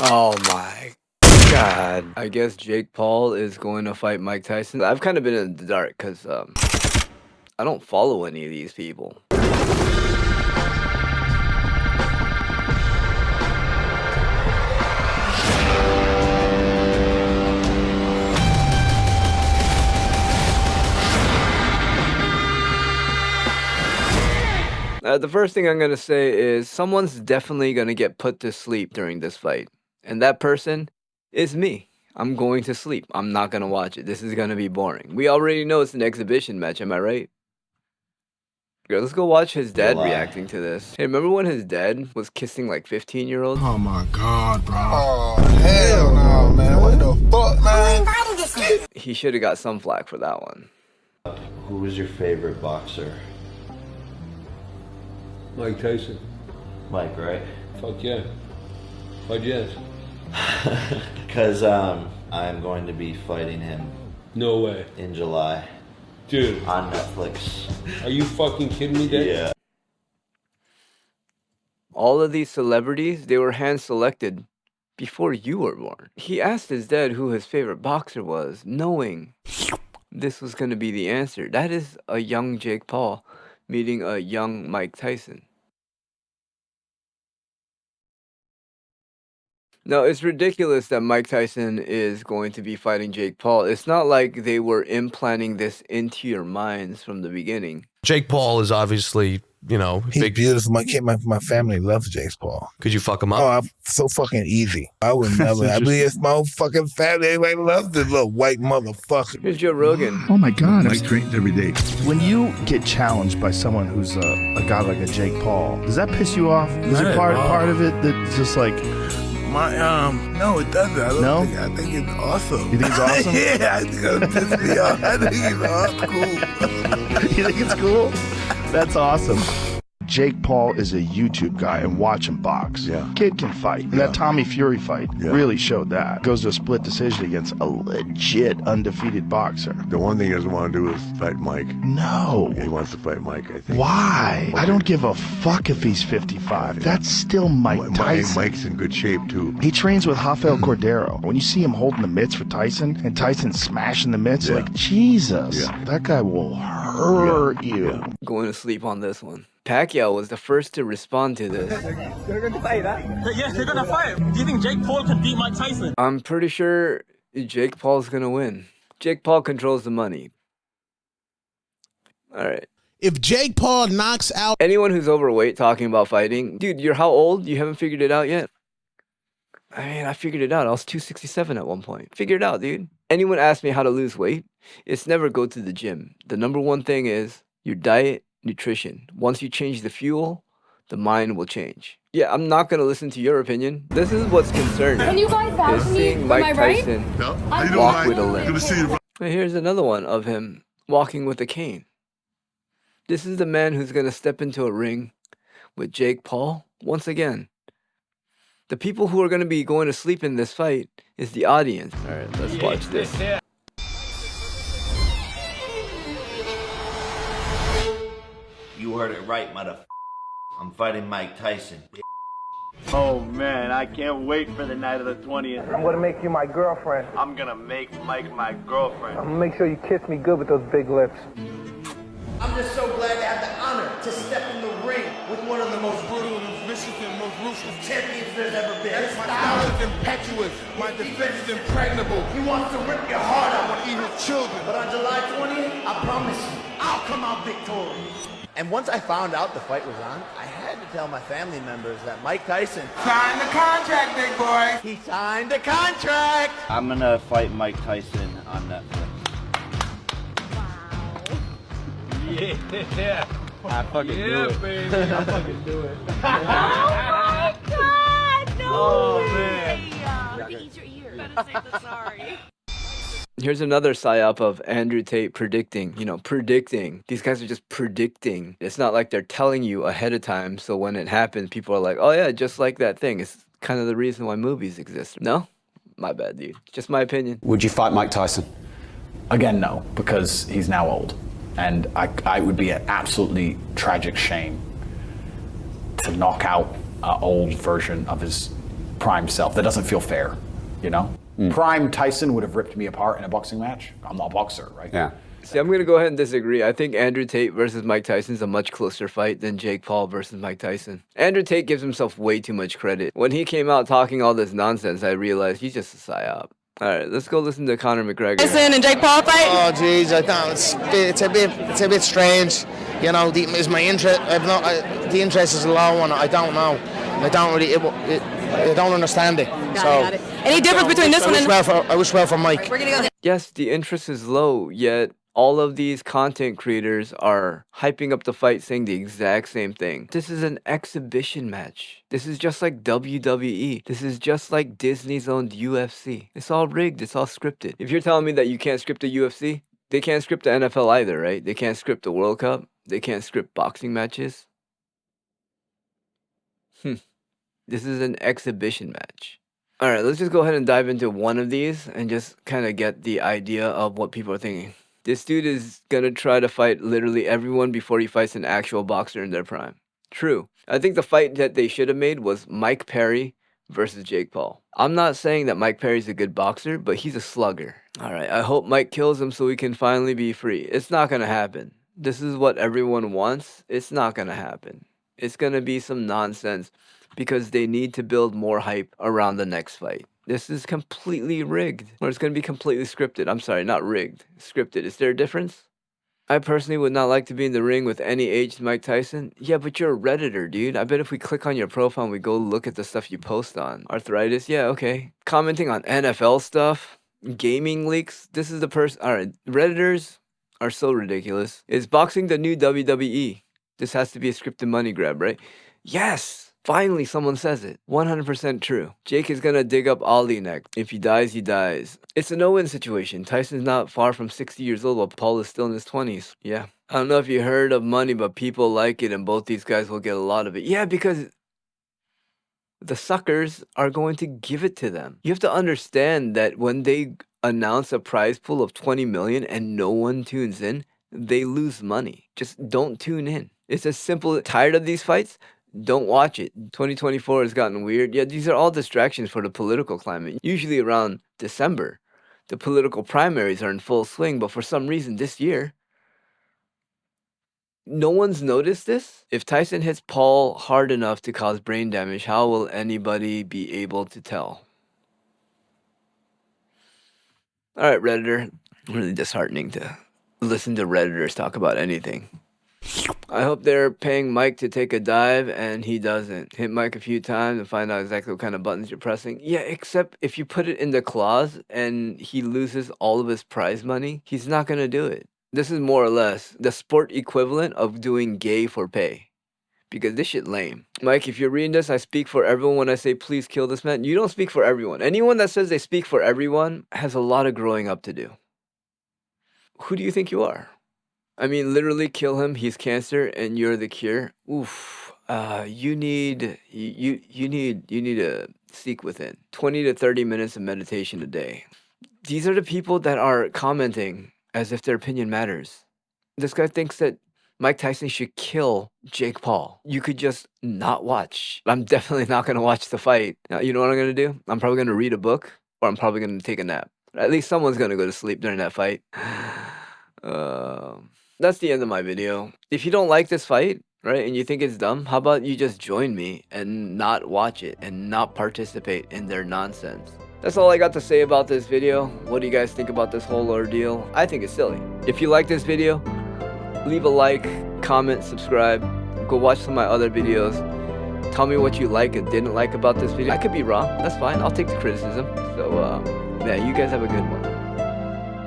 Oh my God. I guess Jake Paul is going to fight Mike Tyson. I've kind of been in the dark because I don't follow any of these people. The first thing I'm going to say is someone's definitely going to get put to sleep during this fight. And that person is me. I'm going to sleep. I'm not going to watch it. This is going to be boring. We already know it's an exhibition match, am I right? Girl, let's go watch his dad reacting to this. Hey, remember when his dad was kissing like 15-year-olds? Oh my God, bro. Oh, hell no, man. What the fuck, man? He should have got some flack for that one. Who was your favorite boxer? Mike Tyson. Mike, right? Fuck yeah. Fuck yes. Because I'm going to be fighting him No way. in July Dude, on Netflix. are you fucking kidding me, Dad? Yeah. All of these celebrities, they were hand-selected before you were born. He asked his dad who his favorite boxer was, knowing this was going to be the answer. That is a young Jake Paul meeting a young Mike Tyson. No, it's ridiculous that Mike Tyson is going to be fighting Jake Paul. It's not like they were implanting this into your minds from the beginning. Jake Paul is obviously, you know, He's big. beautiful. My family loves Jake Paul. Could you fuck him up? Oh, I'm so fucking easy. I would never. I mean, it's my own fucking family. Everybody loves this little white motherfucker. Here's Joe Rogan. Oh my God. Mike trains every day. When you get challenged by someone who's a guy like a Jake Paul, does that piss you off? Is there part of it that's just like, No, it doesn't. I think it's awesome. You think it's awesome? Yeah, I think it'll piss me off. I think it's cool. You think it's cool? That's awesome. Jake Paul is a YouTube guy, and watch him box. Yeah. Kid can fight. And that Tommy Fury fight really showed that. Goes to a split decision against a legit undefeated boxer. The one thing he doesn't want to do is fight Mike. No. He wants to fight Mike, I think. Why? I don't give a fuck if he's 55. That's still Mike Tyson. Mike's in good shape, too. He trains with Rafael Cordero. When you see him holding the mitts for Tyson, and Tyson smashing the mitts, like, Jesus, that guy will hurt you. Going to sleep on this one. Pacquiao was the first to respond to this. They're going to fight, huh? Yes, they're going to fight. Do you think Jake Paul can beat Mike Tyson? I'm pretty sure Jake Paul's going to win. Jake Paul controls the money. All right. If Jake Paul knocks out anyone who's overweight talking about fighting, dude, you're how old? You haven't figured it out yet? I mean, I figured it out. I was 267 at one point. Figure it out, dude. Anyone asks me how to lose weight, it's never go to the gym. The number one thing is your diet, nutrition. Once you change the fuel, the mind will change. Yeah, I'm not going to listen to your opinion. This is what's concerning. Can you guys vouch is for me? seeing Am Mike I right? Tyson No? walk with a limp. Good to see you, bro. And here's another one of him walking with a cane. This is the man who's going to step into a ring with Jake Paul once again. The people who are going to be going to sleep in this fight is the audience. All right, let's watch this. You heard it right, motherfucker. I'm fighting Mike Tyson. Oh, man, I can't wait for the night of the 20th. I'm gonna make you my girlfriend. I'm going to make Mike my girlfriend. I'm gonna make sure you kiss me good with those big lips. I'm just so glad to have the honor to step in the ring with one of the most brutal and vicious and most ruthless champions there's ever been. My style is impetuous. My defense is impregnable. He wants to rip your heart out. I want to eat his children. But on July 20th, I promise you, I'll come out victorious. And once I found out the fight was on, I had to tell my family members that Mike Tyson signed the contract, big boy. He signed the contract. I'm gonna fight Mike Tyson on Netflix. Yeah. I fucking do it. Baby. I fucking do it. Oh my God! No way! Man. Eat your ear. Better say the sorry. Here's another psyop of Andrew Tate predicting. Predicting. These guys are just predicting. It's not like they're telling you ahead of time, so when it happens, people are like, oh yeah, just like that thing. It's kind of the reason why movies exist. No? My bad, dude. Just my opinion. Would you fight Mike Tyson? Again, no, because he's now old. And it would be an absolutely tragic shame to knock out an old version of his prime self. That doesn't feel fair, you know? Prime Tyson would have ripped me apart in a boxing match. I'm not a boxer, right? Yeah. See, I'm going to go ahead and disagree. I think Andrew Tate versus Mike Tyson is a much closer fight than Jake Paul versus Mike Tyson. Andrew Tate gives himself way too much credit. When he came out talking all this nonsense, I realized he's just a psyop. All right, let's go listen to Conor McGregor. Tyson and Jake Paul fight? Oh, jeez, I don't. It's a bit strange. You know, is my interest? The interest is a low one. I don't know. I don't really. I don't understand it. Got it. Any difference between this one and? I wish well for Mike. We're gonna go. Yes, the interest is low, yet all of these content creators are hyping up the fight saying the exact same thing. This is an exhibition match. This is just like WWE. This is just like Disney's owned UFC. It's all rigged. It's all scripted. If you're telling me that you can't script the UFC, they can't script the NFL either, right? They can't script the World Cup. They can't script boxing matches. This is an exhibition match. All right, let's just go ahead and dive into one of these and just kind of get the idea of what people are thinking. This dude is going to try to fight literally everyone before he fights an actual boxer in their prime. True. I think the fight that they should have made was Mike Perry versus Jake Paul. I'm not saying that Mike Perry's a good boxer, but he's a slugger. All right, I hope Mike kills him so he can finally be free. It's not going to happen. This is what everyone wants. It's not going to happen. It's going to be some nonsense because they need to build more hype around the next fight. This is completely rigged, or it's going to be completely scripted. I'm sorry, not rigged, scripted. Is there a difference? I personally would not like to be in the ring with any aged Mike Tyson. Yeah, but you're a Redditor, dude. I bet if we click on your profile and we go look at the stuff you post on. Arthritis, yeah, okay. Commenting on NFL stuff, gaming leaks. This is the person. All right, Redditors are so ridiculous. Is boxing the new WWE? This has to be a scripted money grab, right? Yes! Finally, someone says it. 100% true. Jake is gonna dig up Ali next. If he dies, he dies. It's a no-win situation. Tyson's not far from 60 years old while Paul is still in his 20s. Yeah. I don't know if you heard of money, but people like it and both these guys will get a lot of it. Yeah, because the suckers are going to give it to them. You have to understand that when they announce a prize pool of 20 million and no one tunes in, they lose money. Just don't tune in. It's as simple. Tired of these fights? Don't watch it. 2024 has gotten weird. Yeah, these are all distractions for the political climate. Usually around December, the political primaries are in full swing, but for some reason this year, no one's noticed this. If Tyson hits Paul hard enough to cause brain damage, how will anybody be able to tell? All right, Redditor. Really disheartening to listen to Redditors talk about anything. I hope they're paying Mike to take a dive and he doesn't. Hit Mike a few times and find out exactly what kind of buttons you're pressing. Yeah, except if you put it in the clause and he loses all of his prize money, he's not going to do it. This is more or less the sport equivalent of doing gay for pay. Because this shit lame. Mike, if you're reading this, I speak for everyone when I say please kill this man. You don't speak for everyone. Anyone that says they speak for everyone has a lot of growing up to do. Who do you think you are? I mean, literally kill him. He's cancer, and you're the cure. Oof. You need to seek within 20 to 30 minutes of meditation a day. These are the people that are commenting as if their opinion matters. This guy thinks that Mike Tyson should kill Jake Paul. You could just not watch. I'm definitely not gonna watch the fight. Now, you know what I'm gonna do? I'm probably gonna read a book, or I'm probably gonna take a nap. At least someone's gonna go to sleep during that fight. That's the end of my video. If you don't like this fight, right, and you think it's dumb, how about you just join me and not watch it and not participate in their nonsense? That's all I got to say about this video. What do you guys think about this whole ordeal? I think it's silly. If you like this video, leave a like, comment, subscribe. Go watch some of my other videos. Tell me what you like and didn't like about this video. I could be wrong. That's fine. I'll take the criticism. So, yeah, you guys have a good one.